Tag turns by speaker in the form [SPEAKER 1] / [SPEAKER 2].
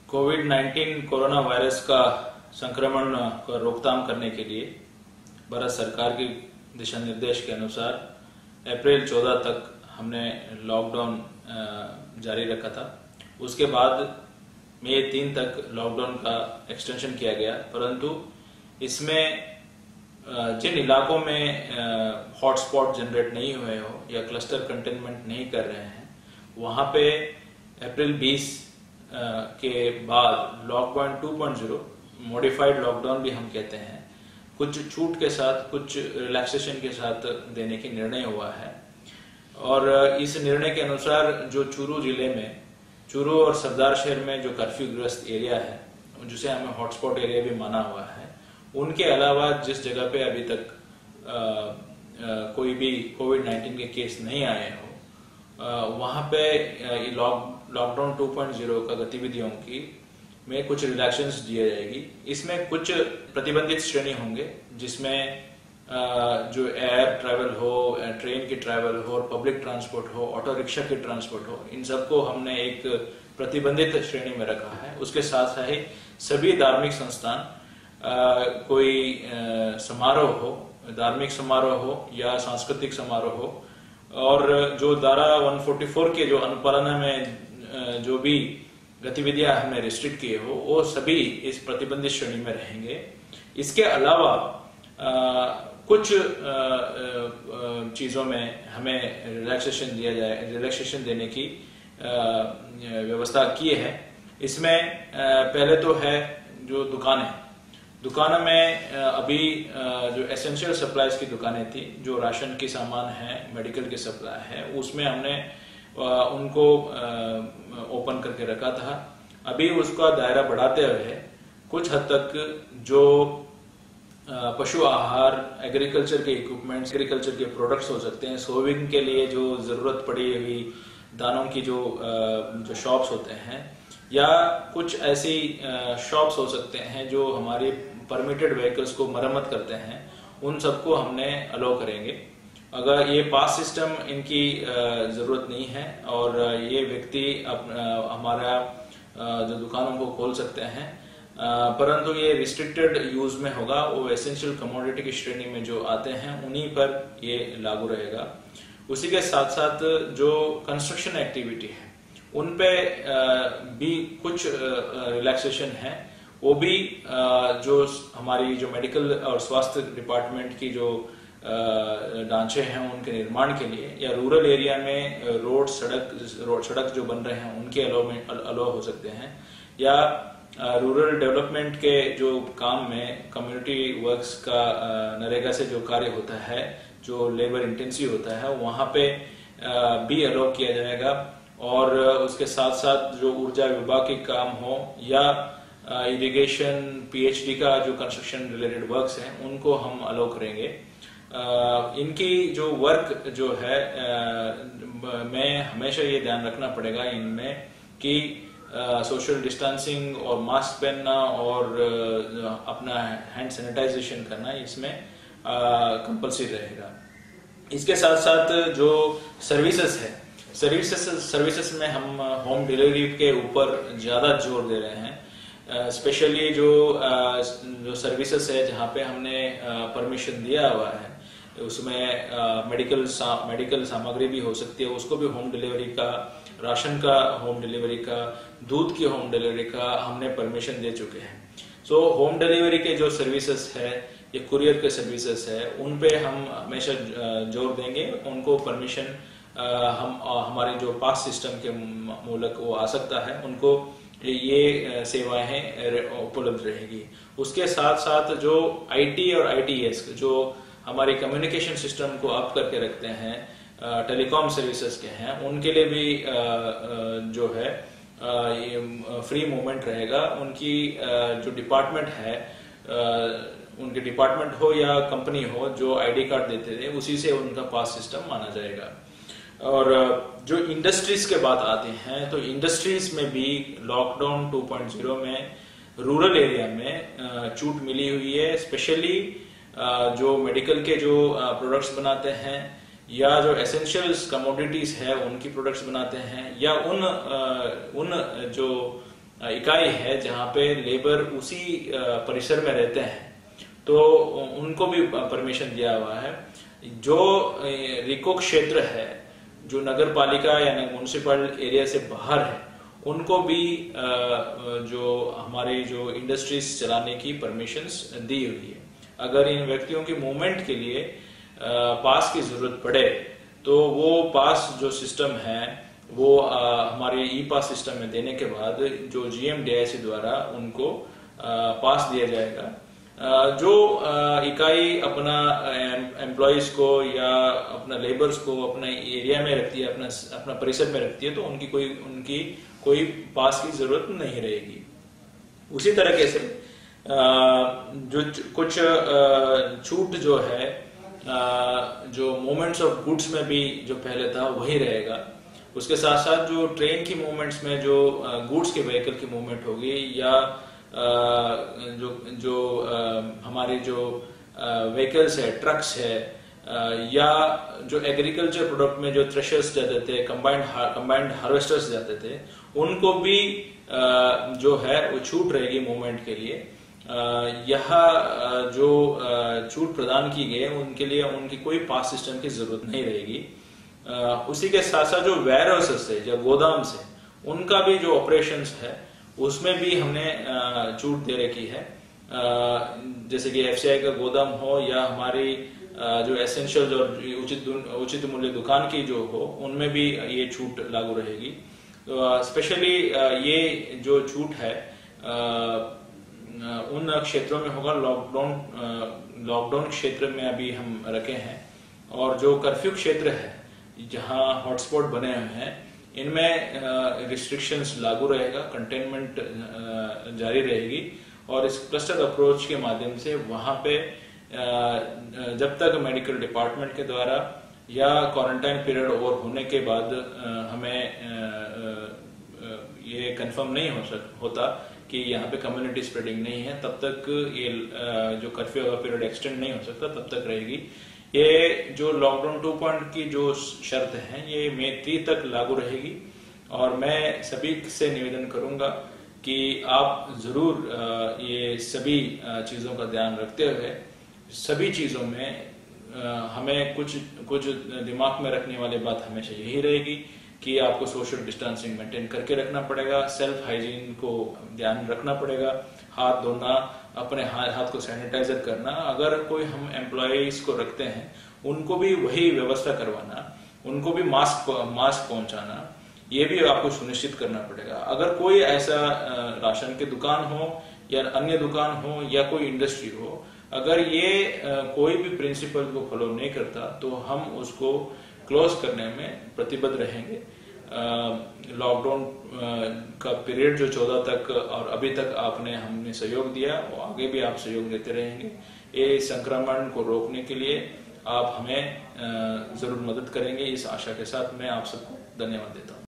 [SPEAKER 1] कोविड-19 corona virus का संक्रमण का रोकथाम करने के लिए भारत सरकार के दिशा निर्देश के अनुसार अप्रैल 14 तक हमने लॉकडाउन जारी रखा था। उसके बाद मई 3 तक लॉकडाउन का एक्सटेंशन किया गया, परंतु इसमें जिन इलाकों में हॉटस्पॉट जनरेट नहीं हुए हो या क्लस्टर कंटेनमेंट नहीं कर रहे हैं, वहां पे अप्रैल 20 के बाद लॉकडाउन 2.0 मॉडिफाइड लॉकडाउन भी हम कहते हैं, कुछ छूट के साथ, कुछ रिलैक्सेशन के साथ देने की निर्णय हुआ है। और इस निर्णय के अनुसार जो चूरू जिले में, चूरू और सरदार शहर में जो कर्फ्यू ग्रस्त एरिया है, जिसे हमें हॉटस्पॉट एरिया भी माना हुआ है, उनके अलावा जिस जगह पे अभी तक कोई भी कोविड-19 के केस नहीं आए हो, वहां पे लॉकडाउन 2.0 का गतिविधियों की में कुछ रिलैक्शंस दिए जाएगी। इसमें कुछ प्रतिबंधित श्रेणी होंगे, जिसमें जो एयर ट्रैवल हो, ट्रेन की ट्रैवल हो और पब्लिक ट्रांसपोर्ट हो, ऑटो रिक्शा की ट्रांसपोर्ट हो, इन सबको हमने एक प्रतिबंधित श्रेणी में रखा है। उसके साथ साथ ही सभी धार्मिक संस्थान, कोई समारोह हो, धार्मिक समारोह हो या सांस्कृतिक समारोह हो, और जो धारा 144 के जो अनुपालना में जो भी गतिविधियां हमने रिस्ट्रिक्ट किए हो, वो सभी इस प्रतिबंधित श्रेणी में रहेंगे। इसके अलावा कुछ चीजों में हमें रिलैक्सेशन देने की व्यवस्था की है। इसमें पहले तो है जो दुकानों में अभी जो एसेंशियल सप्लाईज की दुकानें थी, जो राशन की सामान है, मेडिकल की सप्लाई है, उसमें हमने उनको ओपन करके रखा था। अभी उसका दायरा बढ़ाते हुए कुछ हद तक जो पशु आहार, एग्रीकल्चर के इक्विपमेंट्स, एग्रीकल्चर के प्रोडक्ट्स हो सकते हैं, सोविंग के लिए जो जरूरत पड़ी हुई दानों की जो शॉप्स होते हैं, या कुछ ऐसी शॉप्स हो सकते हैं जो हमारी परमिटेड व्हीकल्स को मरम्मत करते हैं, उन सबको हमने अलाउ करेंगे। अगर ये पास सिस्टम इनकी जरूरत नहीं है और ये व्यक्ति हमारा जो दुकानों को खोल सकते हैं, परंतु ये रिस्ट्रिक्टेड यूज में होगा। वो एसेंशियल कमोडिटी की श्रेणी में जो आते हैं उन्हीं पर ये लागू रहेगा। उसी के साथ साथ जो कंस्ट्रक्शन एक्टिविटी है, उन पे भी कुछ रिलैक्सेशन है। वो भी जो हमारी जो मेडिकल और स्वास्थ्य डिपार्टमेंट की जो ढांचे हैं उनके निर्माण के लिए, या रूरल एरिया में रोड सड़क जो बन रहे हैं उनके अलाउ हो सकते हैं, या रूरल डेवलपमेंट के जो काम में कम्युनिटी वर्क्स का नरेगा से जो कार्य होता है, जो लेबर इंटेंसिव होता है, वहां पे भी अलाउ किया जाएगा। और उसके साथ साथ जो ऊर्जा विभाग के काम हो या इरिगेशन, पीएचडी का जो कंस्ट्रक्शन रिलेटेड वर्क्स हैं, उनको हम अलाउ करेंगे। इनकी जो वर्क जो है, में हमेशा ये ध्यान रखना पड़ेगा इनमें कि सोशल डिस्टेंसिंग और मास्क पहनना और अपना हैंड सैनिटाइजेशन करना इसमें कंपल्सरी रहेगा। इसके साथ साथ जो सर्विसेज है, सर्विसेज में हम होम डिलीवरी के ऊपर ज्यादा जोर दे रहे हैं। स्पेशली जो सर्विसेज है जहाँ पे हमने परमिशन दिया हुआ है, उसमें मेडिकल सामग्री भी हो सकती है, उसको भी होम डिलीवरी का, राशन का होम डिलीवरी का, दूध की होम डिलीवरी का हमने परमिशन दे चुके हैं। सो होम डिलीवरी के जो सर्विसेज है, ये कुरियर के सर्विसेज है, उन पे हम हमेशा जोर देंगे। उनको परमिशन हमारे जो पास सिस्टम के मूलक वो आ सकता है, उनको ये सेवाएं उपलब्ध रहेगी। उसके साथ साथ जो आईटी और आईटीएस जो हमारी कम्युनिकेशन सिस्टम को अप करके रखते हैं, टेलीकॉम सर्विसेज के हैं, उनके लिए भी जो है फ्री मूवमेंट रहेगा। उनकी जो डिपार्टमेंट है, उनके डिपार्टमेंट हो या कंपनी हो, जो आईडी कार्ड देते थे, उसी से उनका पास सिस्टम माना जाएगा। और जो इंडस्ट्रीज के बात आती हैं, तो इंडस्ट्रीज में भी लॉकडाउन 2.0 में रूरल एरिया में छूट मिली हुई है। स्पेशली जो मेडिकल के जो प्रोडक्ट्स बनाते हैं, या जो एसेंशियल कमोडिटीज है उनकी प्रोडक्ट्स बनाते हैं, या उन जो इकाई है जहां पे लेबर उसी परिसर में रहते हैं, तो उनको भी परमिशन दिया हुआ है। जो रिको क्षेत्र है, जो नगर पालिका यानी म्युनिसिपल एरिया से बाहर है, उनको भी जो हमारे जो इंडस्ट्रीज चलाने की परमिशंस दी हुई है। अगर इन व्यक्तियों की मूवमेंट के लिए पास की जरूरत पड़े तो वो पास जो सिस्टम है वो हमारे ई पास सिस्टम में देने के बाद जो GMDIC द्वारा उनको पास दिया जाएगा। जो इकाई अपना एम्प्लॉयज को या अपना लेबर्स को अपना एरिया में रखती है, अपना परिसर में रखती है, तो उनकी कोई पास की जरूरत नहीं रहेगी। उसी तरीके से जो कुछ छूट जो है, जो मूवमेंट्स ऑफ गुड्स में भी जो पहले था वही रहेगा। उसके साथ साथ जो ट्रेन की मूवमेंट्स में जो गुड्स के व्हीकल की मूवमेंट होगी, या जो हमारे जो व्हीकल्स है, ट्रक्स है, या जो एग्रीकल्चर प्रोडक्ट में जो थ्रेशर्स जाते थे, कंबाइंड हार्वेस्टर्स जाते थे, उनको भी जो है वो छूट रहेगी मूवमेंट के लिए। यह जो छूट प्रदान की गई है उनके लिए उनकी कोई पास सिस्टम की जरूरत नहीं रहेगी। उसी के साथ साथ जो वेयर हाउसेस है, जो गोदाम से, उनका भी जो ऑपरेशंस है उसमें भी हमने छूट दे रखी है। जैसे कि FCI का गोदाम हो या हमारी जो एसेंशियल और उचित मूल्य दुकान की जो हो, उनमें भी ये छूट लागू रहेगी। तो स्पेशली ये जो छूट है उन क्षेत्रों में होगा, लॉकडाउन क्षेत्र में अभी हम रखे हैं, और जो कर्फ्यू क्षेत्र है जहां हॉटस्पॉट बने हुए हैं, इनमें रिस्ट्रिक्शंस लागू रहेगा, कंटेनमेंट जारी रहेगी। और इस क्लस्टर अप्रोच के माध्यम से वहां पे जब तक मेडिकल डिपार्टमेंट के द्वारा या क्वारंटाइन पीरियड ओवर होने के बाद हमें ये कंफर्म नहीं होता कि यहाँ पे कम्युनिटी स्प्रेडिंग नहीं है, तब तक ये जो कर्फ्यू का पीरियड एक्सटेंड नहीं हो सकता, तब तक रहेगी। ये जो लॉकडाउन 2 की जो शर्त है ये मई 3 तक लागू रहेगी। और मैं सभी से निवेदन करूंगा कि आप जरूर ये सभी चीजों का ध्यान रखते हुए, सभी चीजों में हमें कुछ दिमाग में रखने वाली बात हमेशा यही रहेगी कि आपको सोशल डिस्टेंसिंग मेंटेन करके रखना पड़ेगा, सेल्फ हाइजीन को ध्यान रखना पड़ेगा, हाथ धोना, अपने हाथ को सैनिटाइजर करना। अगर कोई हम एम्प्लॉयज को रखते हैं उनको भी वही व्यवस्था करवाना, उनको भी मास्क पहुंचाना, ये भी आपको सुनिश्चित करना पड़ेगा। अगर कोई ऐसा राशन की दुकान हो या अन्य दुकान हो या कोई इंडस्ट्री हो, अगर ये कोई भी प्रिंसिपल को फॉलो नहीं करता तो हम उसको क्लोज करने में प्रतिबद्ध रहेंगे। लॉकडाउन का पीरियड जो 14 तक और अभी तक हमने सहयोग दिया, वो आगे भी आप सहयोग देते रहेंगे। ये संक्रमण को रोकने के लिए आप हमें जरूर मदद करेंगे, इस आशा के साथ मैं आप सबको धन्यवाद देता हूँ।